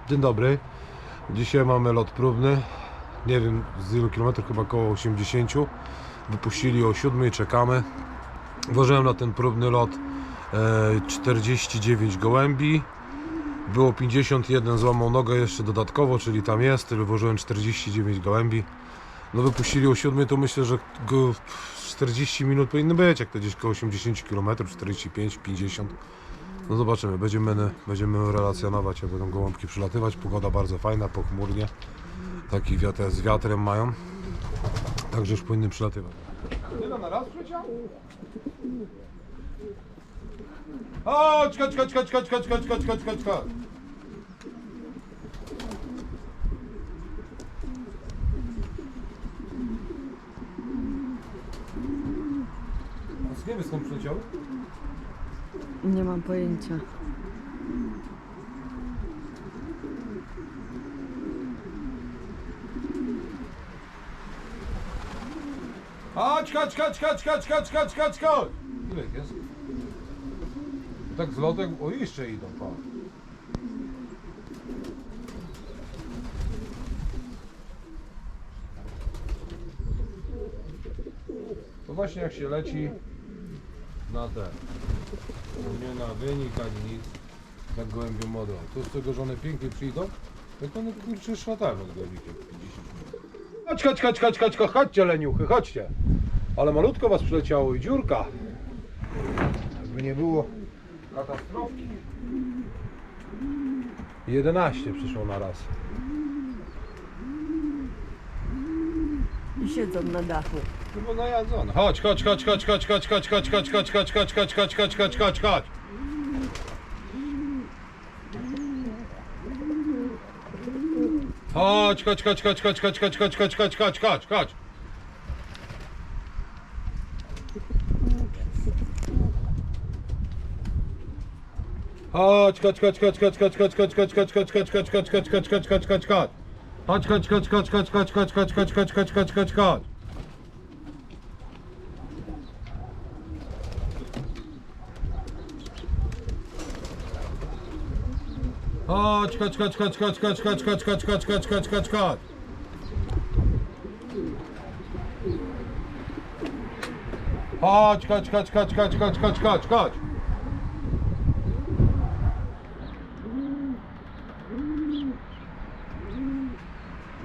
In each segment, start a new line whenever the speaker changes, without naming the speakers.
Dzień dobry. Dzisiaj mamy lot próbny. Nie wiem z ilu kilometrów, chyba około 80. Wypuścili o 7, czekamy. Włożyłem na ten próbny lot 49 gołębi. Było 51, złamał nogę jeszcze dodatkowo, czyli tam jest, włożyłem 49 gołębi. No wypuścili o 7, to myślę, że 40 minut powinny być, jak to gdzieś około 80 km, 45, 50. No zobaczymy, będziemy relacjonować, jak będą gołąbki przylatywać. Pogoda bardzo fajna, pochmurnie. Taki wiatr z wiatrem mają. Także już powinny przylatywać. Tyle na raz przeciął? Chodź. A nie wiem skąd przyleciał?
Nie mam pojęcia.
Chodź! Ile ich jest? Tak z lotem, o jeszcze idą, pa. To właśnie jak się leci na te, nie na wynik ani nic, tak gołębią model. To z tego, że one pięknie przyjdą, jak one kurczę szlatają od gołębikiem 50 minut. Chodźcie leniuchy, chodźcie. Ale malutko was przyleciało i dziurka. Jakby nie było katastrofki. 11 przyszło na raz.
I siedzą na dachu.
Chyba najadzone. Chodź. Chodź. Chodź.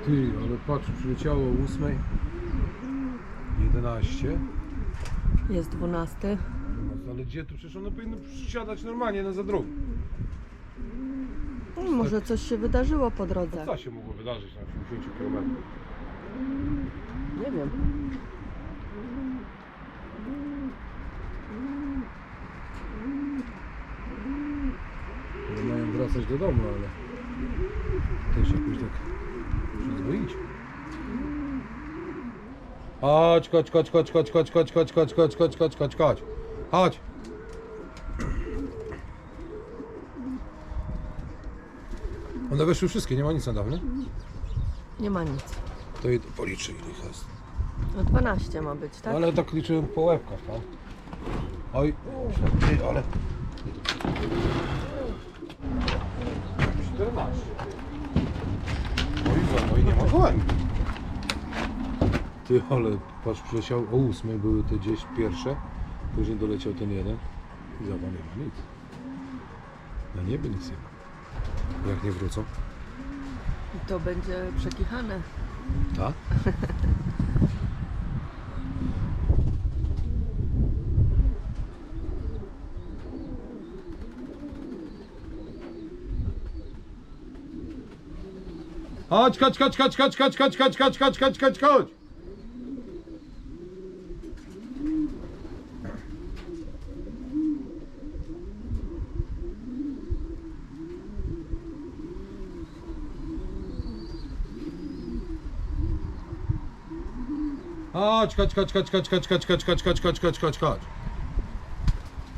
Ty, ale patrz, przyleciało o 8. 11.
Jest 12.
Ale gdzie tu? Przecież one powinny przysiadać normalnie na za drugą.
Może coś się wydarzyło po drodze.
Co się mogło wydarzyć na 80 km?
Nie wiem.
Mają wracać do domu, ale też jakoś tak przyzwoicie. Chodź. One weszły wszystkie, nie ma nic na dawne?
Nie ma nic.
To je policzę ile ich jest.
No 12 ma być, tak?
Ale tak liczyłem po łebkach, tak? Oj, ty, ale... 14. Oj, nie ma gołębi. Ty, ale patrz, przyleciał o 8, były te gdzieś pierwsze, później doleciał ten jeden i zobacz, nie ma nic. Na niebie nic nie ma. Jak nie wrócą?
I to będzie przekichane.
Tak? Chodź. Chodź.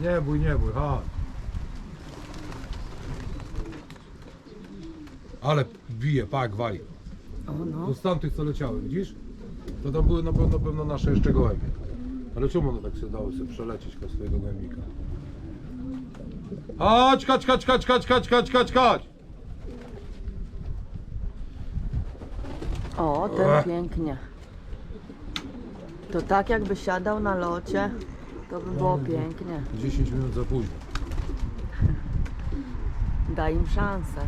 Nie bój, chodź. Ale bije, wali.
O no.
To z tamtych co leciały, widzisz? To tam były na pewno nasze jeszcze gołębie. Ale czemu one tak się dały sobie przelecieć koło swojego gołębnika? Chodź!
O, ten pięknie. To tak jakby siadał na locie, to by było pięknie.
10 minut za późno.
Daj im szansę.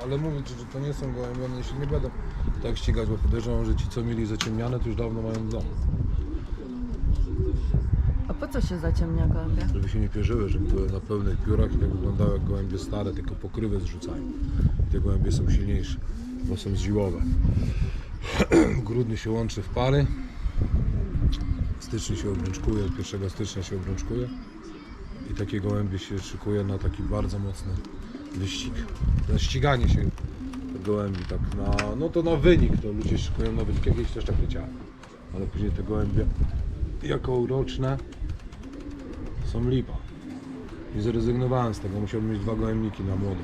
Ale mówię ci, że to nie są gołębie, one się nie będą tak ścigać, bo podejrzewam, że ci co mieli zaciemniane, to już dawno mają w domu.
A po co się zaciemnia gołębie?
Żeby się nie pierzyły, żeby były na pełnych piórach i tak wyglądały jak gołębie stare, tylko pokrywę zrzucają. I te gołębie są silniejsze, bo są zziłowe. W grudniu się łączy w pary, w styczniu się obrączkuje, od 1 stycznia się obrączkuje i takie gołębie się szykuje na taki bardzo mocny wyścig. Na ściganie się gołębi, tak na, no to na wynik, to ludzie szykują na wynik, jakieś też tak leciały. Ale później te gołębie jako uroczne są lipa. I zrezygnowałem z tego, musiałbym mieć 2 gołębniki na młode.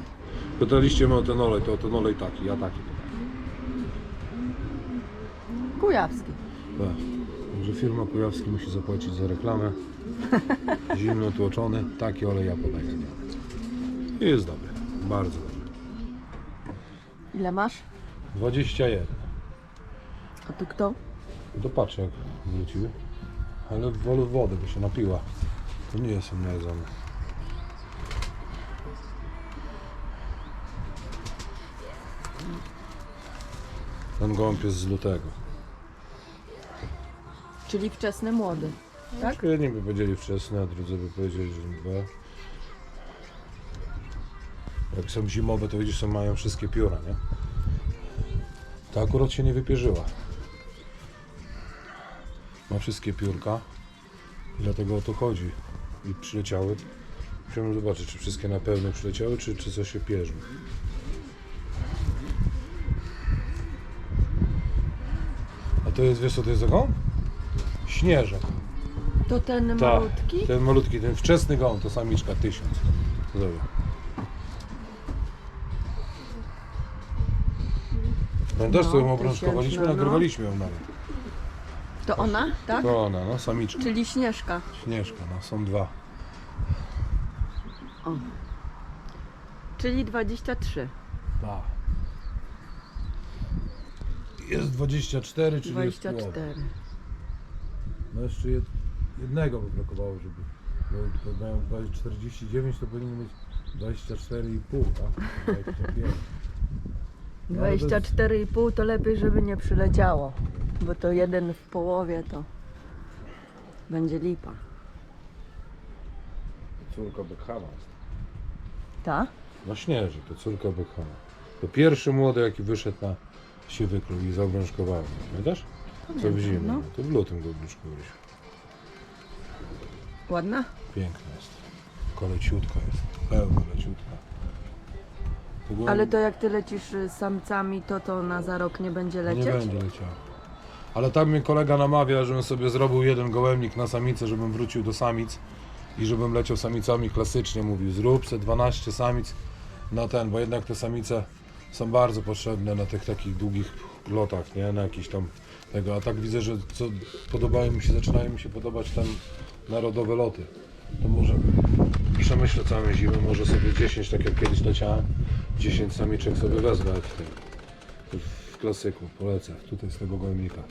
Pytaliście mnie o ten olej, to o ten olej taki, ja taki.
Kujawski.
Tak. Także firma Kujawski musi zapłacić za reklamę. Zimno tłoczony, taki olej ja podaję. I jest dobry, bardzo dobry.
Ile masz?
21.
A tu kto?
To patrz jak wróciły. Ale wolę wodę, bo się napiła. To nie są najedzone. Ten gołąb jest z lutego.
Czyli wczesny młody. Tak?
Jedni by powiedzieli wczesne, a drudzy by powiedzieli, że dwa. Jak są zimowe, to widzisz, że mają wszystkie pióra, nie? Ta akurat się nie wypierzyła. Ma wszystkie piórka i dlatego o to chodzi. I przyleciały. Musiałem zobaczyć, czy wszystkie na pewno przyleciały, czy coś się pierzą. A to jest, wiesz co to jest za gołąb? Śnieżek.
To ten
Tak,
malutki?
ten malutki, ten wczesny gołąb, to samiczka 1000. Dobra. Pamiętasz, co ją obrączkowaliśmy?
1000, no.
Nagrywaliśmy ją nawet.
To ona, tak?
To ona, no, samiczka.
Czyli Śnieżka.
Śnieżka, no, są 2.
O. Czyli 23.
Tak. Jest 24, czyli jest połowa.
24.
No jeszcze jednego by brakowało, żeby... Bo to mają 49, to powinien mieć 24,5, tak? 25.
24,5 to lepiej, żeby nie przyleciało. Bo to jeden w połowie to będzie lipa.
Córka Beckhama jest.
Ta?
No Śnieży, to córka Beckhama. To pierwszy młody, jaki wyszedł na siwy król i zaobrączkowały. Pamiętasz? Co w zimę.
no.
To w lutym go obrączkowaliśmy.
Ładna?
Piękna jest. Koleciutka jest. Pełna leciutka. To była-
Ale to jak ty lecisz z samcami, to na za rok nie będzie lecieć?
Nie będzie leciała. Ale tak mnie kolega namawia, żebym sobie zrobił jeden gołębnik na samicę, żebym wrócił do samic i żebym leciał samicami klasycznie. Mówił, zrób se 12 samic na ten, bo jednak te samice są bardzo potrzebne na tych takich długich lotach, nie? Na jakiś tam tego. A tak widzę, że co zaczynają mi się podobać tam narodowe loty. To może przemyślę całą zimę, może sobie 10, tak jak kiedyś leciałem, 10 samiczek sobie wezmę w klasyku, polecę, tutaj z tego gołębnika.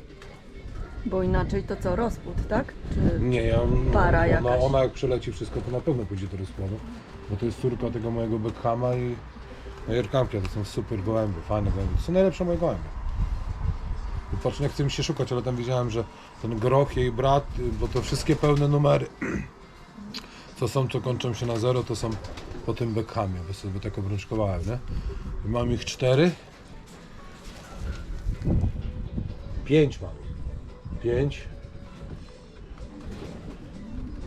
Bo inaczej to co, rozpód, tak? Czy...
Nie,
Para jakaś.
ona jak przeleci wszystko, to na pewno pójdzie do rozkładu, bo to jest córka tego mojego Beckhama i Jerkampia, to są super gołębie, fajne gołębie, to są najlepsze moje gołębie. I patrz, nie chcę mi się szukać, ale tam widziałem, że ten Groch, jej brat, bo to wszystkie pełne numery, co kończą się na 0, to są po tym Beckhamie, bo sobie tak obrączkowałem, nie? I mam ich 4. 5 mam. 5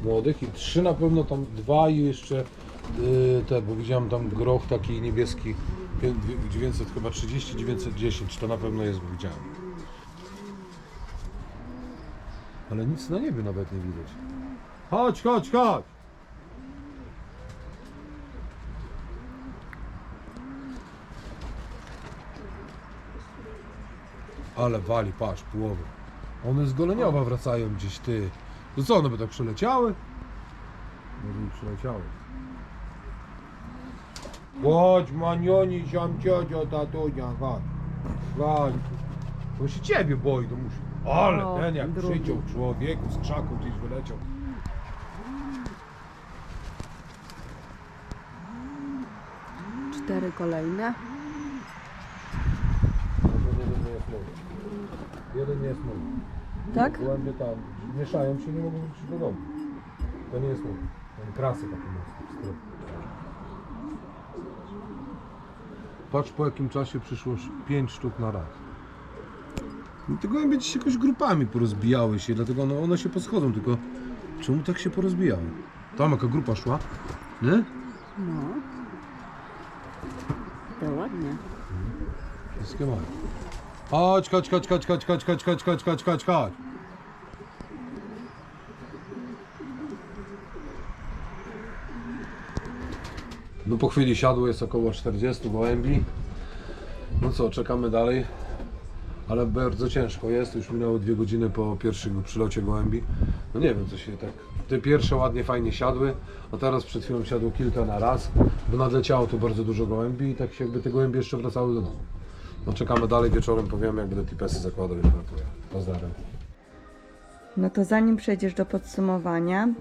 młodych i 3 na pewno, tam 2 i jeszcze te, bo widziałem tam groch taki niebieski 900 chyba 30, 910, to na pewno jest, bo widziałem. Ale nic na niebie nawet nie widać. Chodź, chodź, chodź! Ale wali, patrz, połowę. One z Goleniowa wracają gdzieś, ty. To co, one by tak przeleciały? Może i przeleciały. Chodź, manioni, siam ciocio, tatunia, chodź. Chodź. To się ciebie boi, to musi. Ale
O,
ten jak
drugi.
przyciął człowieku z krzaku gdzieś wyleciał.
Cztery kolejne.
Jeden nie jest mój. Jeden nie jest mój.
Tak?
Gołębie tam mieszają się, nie mogą wrócić do domu. To nie jest mój. Ten krasy taki mocno. Patrz po jakim czasie przyszło 5 sztuk na raz. No te gołębie dziś jakoś grupami porozbijały się, dlatego one się poschodzą, tylko czemu tak się porozbijały? Tam jaka grupa szła, nie?
No. To ładnie.
Wszystkie mają. Chodź, chodź, chodź, chodź, chodź, chodź, chodź, chodź, chodź, chodź, chodź, chodź. No po chwili siadło jest około 40 gołębi. No co, czekamy dalej. Ale bardzo ciężko jest, już minęło 2 godziny po pierwszym przylocie gołębi. No nie wiem co się tak... Te pierwsze ładnie, fajnie siadły, a teraz przed chwilą siadło kilka na raz, bo nadleciało tu bardzo dużo gołębi i tak się jakby te gołębie jeszcze wracały do domu. No czekamy dalej, wieczorem powiemy jak będę tipesy zakładał i wratuję. Pozdrawiam.
No to zanim przejdziesz do podsumowania,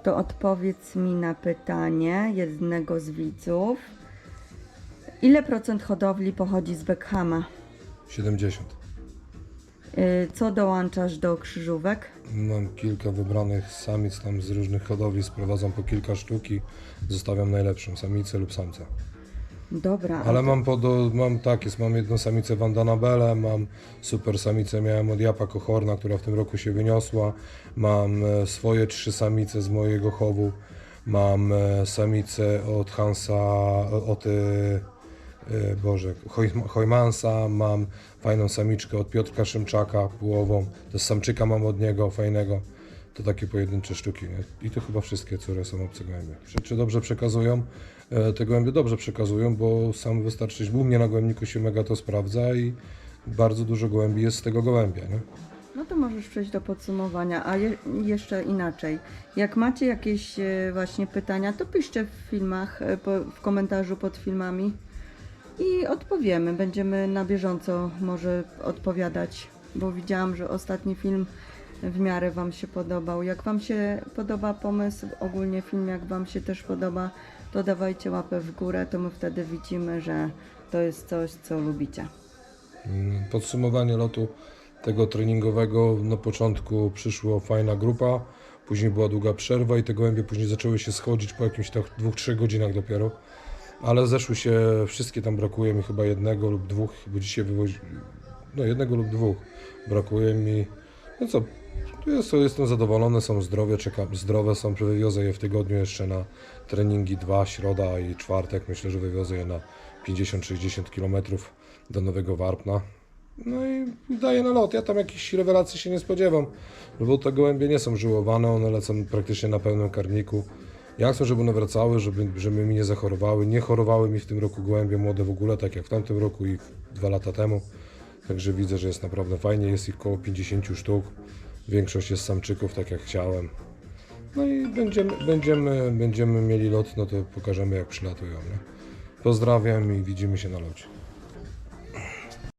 to odpowiedz mi na pytanie jednego z widzów. Ile procent hodowli pochodzi z Beckhama?
70.
Co dołączasz do krzyżówek?
Mam kilka wybranych samic tam z różnych hodowli, sprowadzam po kilka sztuk i zostawiam najlepszą, samicę lub samca.
Dobra.
Ale mam jedną samicę Vandanabele, mam super samicę, miałem od Japa Kohorna, która w tym roku się wyniosła, mam swoje 3 samice z mojego chowu, mam samicę od Hansa, Hojmansa, mam fajną samiczkę od Piotrka Szymczaka, pułową, też samczyka mam od niego, fajnego, to takie pojedyncze sztuki, nie? I to chyba wszystkie, które są obce gołębie. Czy dobrze przekazują? Te gołębie dobrze przekazują, bo sam wystarczy, u mnie na gołębniku się mega to sprawdza i bardzo dużo gołębi jest z tego gołębia, nie?
No to możesz przejść do podsumowania, a jeszcze inaczej. Jak macie jakieś właśnie pytania, to piszcie w filmach, w komentarzu pod filmami i odpowiemy. Będziemy na bieżąco może odpowiadać, bo widziałam, że ostatni film w miarę Wam się podobał. Jak Wam się podoba pomysł, ogólnie film, jak Wam się też podoba, to dawajcie łapę w górę, to my wtedy widzimy, że to jest coś, co lubicie.
Podsumowanie lotu tego treningowego, na początku przyszła fajna grupa, później była długa przerwa i te gołębie później zaczęły się schodzić po jakimś tak 2-3 godzinach dopiero, ale zeszły się wszystkie, tam brakuje mi chyba jednego lub dwóch, bo dzisiaj jednego lub dwóch brakuje mi, no co, jestem zadowolony, są zdrowe są, wywiozę je w tygodniu jeszcze na treningi 2, środa i czwartek, myślę, że wywiozę je na 50-60 km do Nowego Warpna. No i daję na lot. Ja tam jakichś rewelacji się nie spodziewam, bo te gołębie nie są żyłowane, one lecą praktycznie na pełnym karmniku. Ja chcę, żeby one wracały, żeby mi nie zachorowały. Nie chorowały mi w tym roku gołębie młode w ogóle, tak jak w tamtym roku i 2 lata temu. Także widzę, że jest naprawdę fajnie, jest ich około 50 sztuk. Większość jest samczyków, tak jak chciałem. No i będziemy mieli lot, no to pokażemy jak przylatują. Nie? Pozdrawiam i widzimy się na locie.